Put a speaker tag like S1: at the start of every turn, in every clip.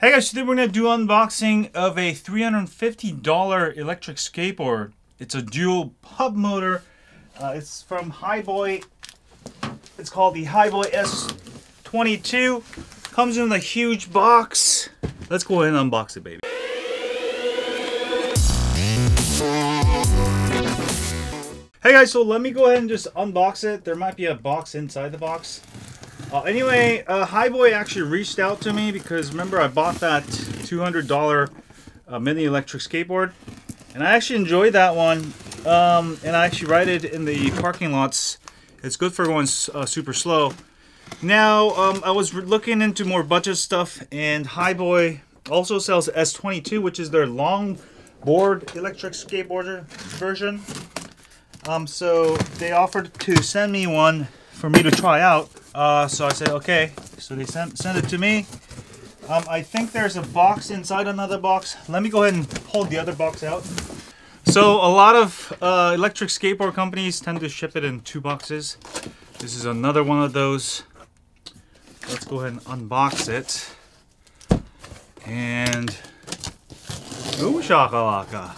S1: Hey guys, today we're going to do unboxing of a $350 electric skateboard. It's a dual hub motor. It's from Hiboy. It's called the Hiboy S22. Comes in a huge box. Let's go ahead and unbox it, baby. Hey guys, so let me go ahead and just unbox it. There might be a box inside the box. Anyway, Hiboy actually reached out to me because remember I bought that $200 mini electric skateboard, and I actually enjoyed that one. And I actually ride it in the parking lots. It's good for going super slow. Now, I was looking into more budget stuff, and Hiboy also sells S22, which is their long board electric skateboarder version. So they offered to send me one for me to try out. So I said, okay. So they sent it to me. I think there's a box inside another box. Let me go ahead and hold the other box out. So a lot of electric skateboard companies tend to ship it in 2 boxes. This is another one of those. Let's go ahead and unbox it. And ooh, shakalaka.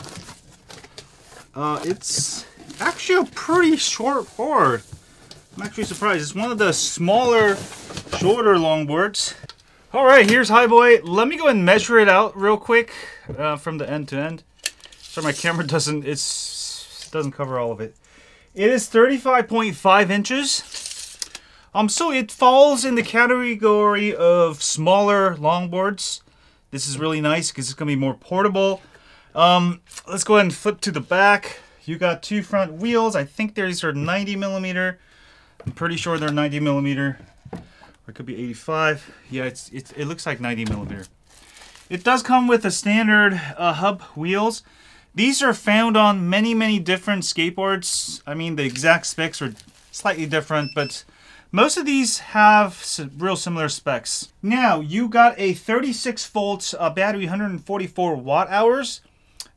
S1: It's actually a pretty short board. I'm actually surprised. It's one of the smaller, shorter longboards. All right, here's Hiboy. Let me go and measure it out real quick from the end to end. So my camera doesn't cover all of it. It is 35.5 inches. So it falls in the category of smaller longboards. This is really nice because it's gonna be more portable. Let's go ahead and flip to the back. You got 2 front wheels. I think these are 90 millimeter. I'm pretty sure they're 90 millimeter, or it could be 85. Yeah, it looks like 90 millimeter. It does come with a standard hub wheels. These are found on many different skateboards. I mean, the exact specs are slightly different, but most of these have real similar specs. Now, you got a 36 volt battery, 144 watt hours.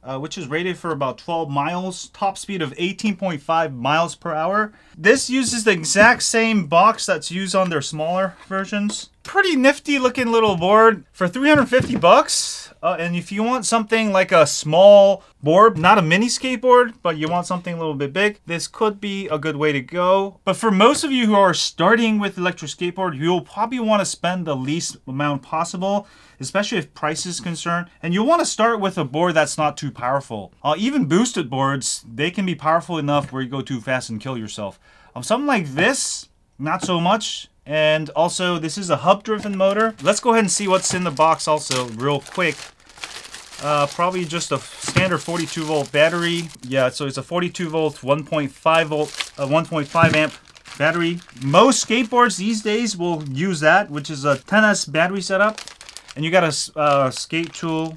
S1: Which is rated for about 12 miles, top speed of 18.5 miles per hour. This uses the exact same box that's used on their smaller versions. Pretty nifty looking little board for 350 bucks. And if you want something like a small board, not a mini skateboard, but you want something a little bit big, this could be a good way to go. But for most of you who are starting with electric skateboard, you'll probably want to spend the least amount possible, especially if price is concerned. And you'll want to start with a board that's not too powerful. Even boosted boards, they can be powerful enough where you go too fast and kill yourself. Something like this, not so much. And also, this is a hub-driven motor. Let's go ahead and see what's in the box also real quick. Probably just a standard 42 volt battery. Yeah, so it's a 42 volt, 1.5 volt, 1.5 amp battery. Most skateboards these days will use that, which is a 10S battery setup. And you got a skate tool.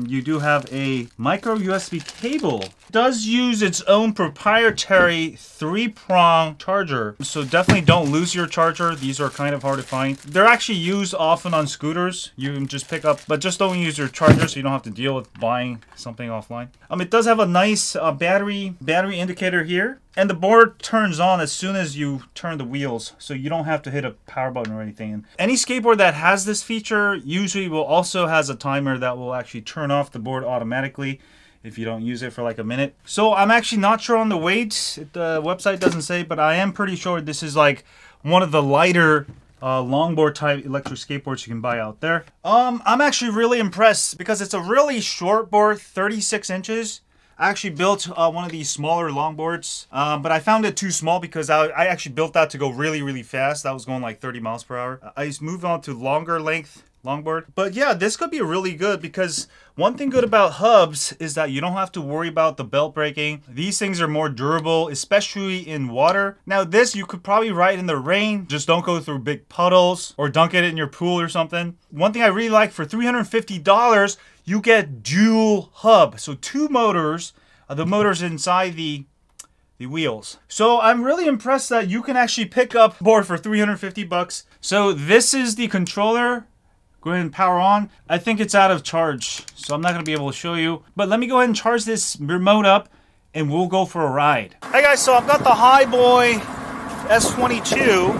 S1: You do have a micro USB cable. It does use its own proprietary 3-prong charger. So definitely don't lose your charger. These are kind of hard to find. They're actually used often on scooters. You can just pick up, but just don't use your charger so you don't have to deal with buying something offline. It does have a nice battery indicator here. And the board turns on as soon as you turn the wheels, so you don't have to hit a power button or anything. And any skateboard that has this feature usually will also has a timer that will actually turn off the board automatically if you don't use it for like a minute. So I'm actually not sure on the weight. The website doesn't say, but I am pretty sure this is like one of the lighter longboard type electric skateboards you can buy out there. I'm actually really impressed because it's a really short board, 36 inches. I actually built one of these smaller longboards, but I found it too small because I actually built that to go really fast. That was going like 30 miles per hour. I just moved on to longer length longboard. But yeah, this could be really good because one thing good about hubs is that you don't have to worry about the belt breaking. These things are more durable, especially in water. Now this you could probably ride in the rain. Just don't go through big puddles or dunk it in your pool or something. One thing I really like, for $350, you get dual hub. So 2 motors, the motors inside the wheels. So I'm really impressed that you can actually pick up a board for 350 bucks. So this is the controller. Go ahead and power on. I think it's out of charge, so I'm not gonna be able to show you. But let me go ahead and charge this remote up and we'll go for a ride. Hey guys, so I've got the Hiboy S22.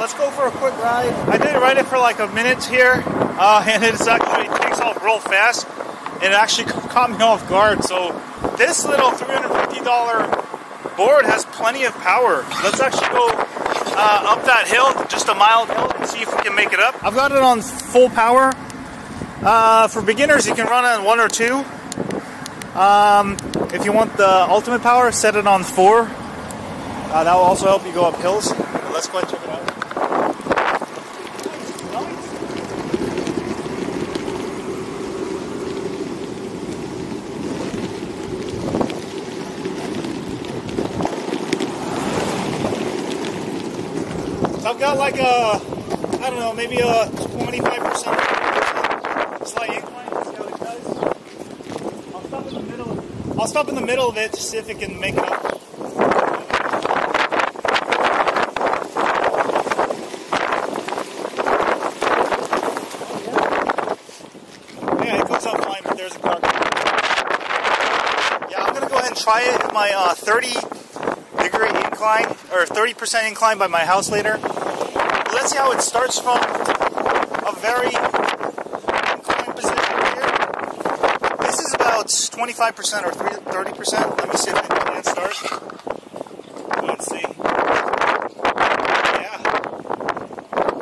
S1: let's go for a quick ride. I did ride it for like a minute here, and it takes off real fast. And it actually caught me off guard. So this little $350 board has plenty of power. Let's actually go up that hill, just a mild hill, and see if we can make it up. I've got it on full power. For beginners, you can run it on 1 or 2. If you want the ultimate power, set it on 4. That will also help you go up hills. Let's go ahead and check it out. So I've got like a, I don't know, maybe a 25% slight incline. See how it does. I'll stop in the middle of it to see if it can make it up. Yeah, it goes up fine, but there's a car. Yeah, I'm gonna go ahead and try it with my 30-degree incline, or 30% incline by my house later. Let's see how it starts from a very inclined position here. This is about 25% or 30%. Let me see if it can start. Let's see. Yeah.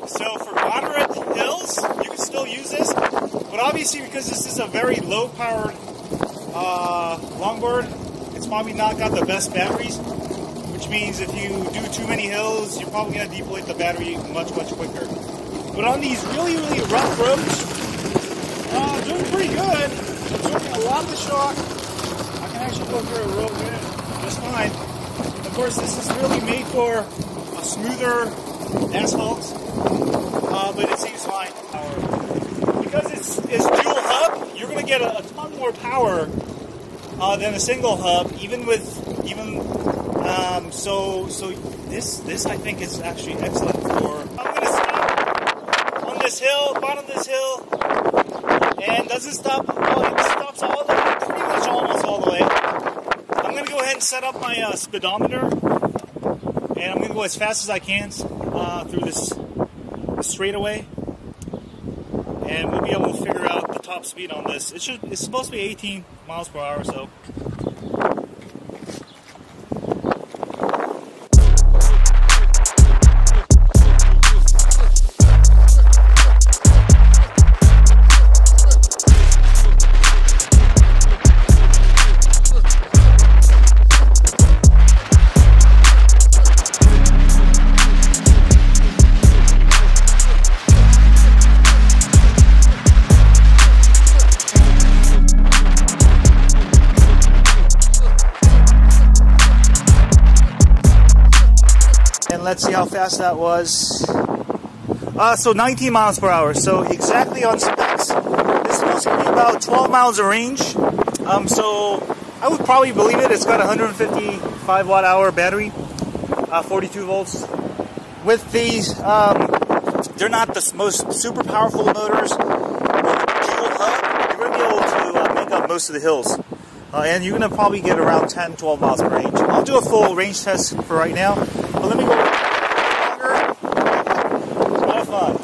S1: So for moderate hills, you can still use this, but obviously because this is a very low-powered longboard, it's probably not got the best batteries. Which means if you do too many hills, you're probably going to deplete the battery much quicker. But on these really rough roads, doing pretty good. Absorbing a lot of the shock. I can actually go through a real good, just fine. Of course, this is really made for a smoother asphalt, but it seems fine. Because it's dual hub, you're going to get a ton more power than a single hub, so this I think is actually excellent for. I'm gonna stop on this hill, bottom of this hill, and doesn't stop. Oh, it stops all the way, pretty much almost all the way. I'm gonna go ahead and set up my speedometer, and I'm gonna go as fast as I can through this straightaway, and we'll be able to figure out the top speed on this. It's supposed to be 18 miles per hour, so. Let's see how fast that was. So 19 miles per hour. So exactly on specs. This is supposed to be about 12 miles of range. So I would probably believe it. It's got a 155 watt-hour battery, 42 volts. With these, they're not the most super powerful motors. With dual hub, you're going to be able to make up most of the hills. And you're going to probably get around 10-12 miles of range. I'll do a full range test for right now. But let me go longer. It's a lot of fun.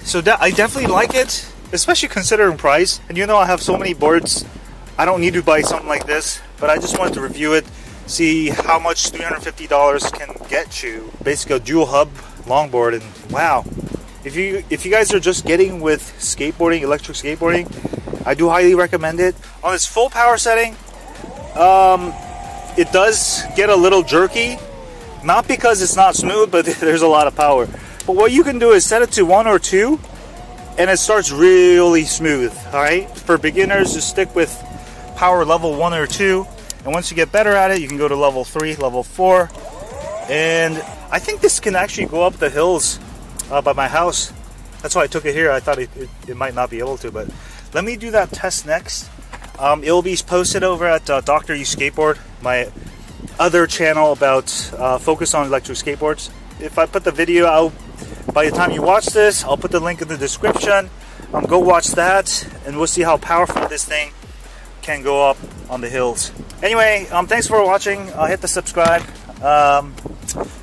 S1: So I definitely like it, especially considering price. And you know, I have so many boards, I don't need to buy something like this, but I just wanted to review it, see how much $350 can get you. Basically a dual hub longboard, and wow. If you guys are just getting with skateboarding, electric skateboarding, I do highly recommend it. On its full power setting, it does get a little jerky. Not because it's not smooth, but there's a lot of power. But what you can do is set it to 1 or 2, and it starts really smooth, alright? For beginners, just stick with power level 1 or 2. And once you get better at it, you can go to level 3, level 4. And I think this can actually go up the hills by my house. That's why I took it here. I thought it might not be able to, but let me do that test next. It'll be posted over at Dr.E Skateboard, my other channel about focus on electric skateboards. If I put the video out by the time you watch this, I'll put the link in the description. Go watch that, and we'll see how powerful this thing can go up on the hills. Anyway, thanks for watching. Hit the subscribe.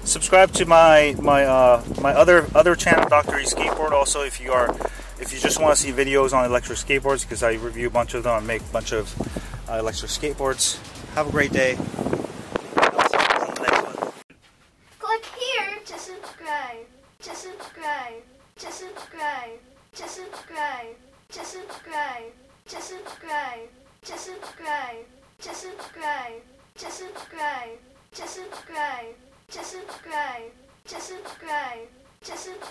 S1: Subscribe to my other channel, Dr.E Skateboard. Also, if you just want to see videos on electric skateboards, because I review a bunch of them and make a bunch of electric skateboards. Have a great day. I'll see you on the next one.
S2: Click here to subscribe. To subscribe. To subscribe. To subscribe. To subscribe. To subscribe. To subscribe. To subscribe. To subscribe. To subscribe. To subscribe. To subscribe. To subscribe.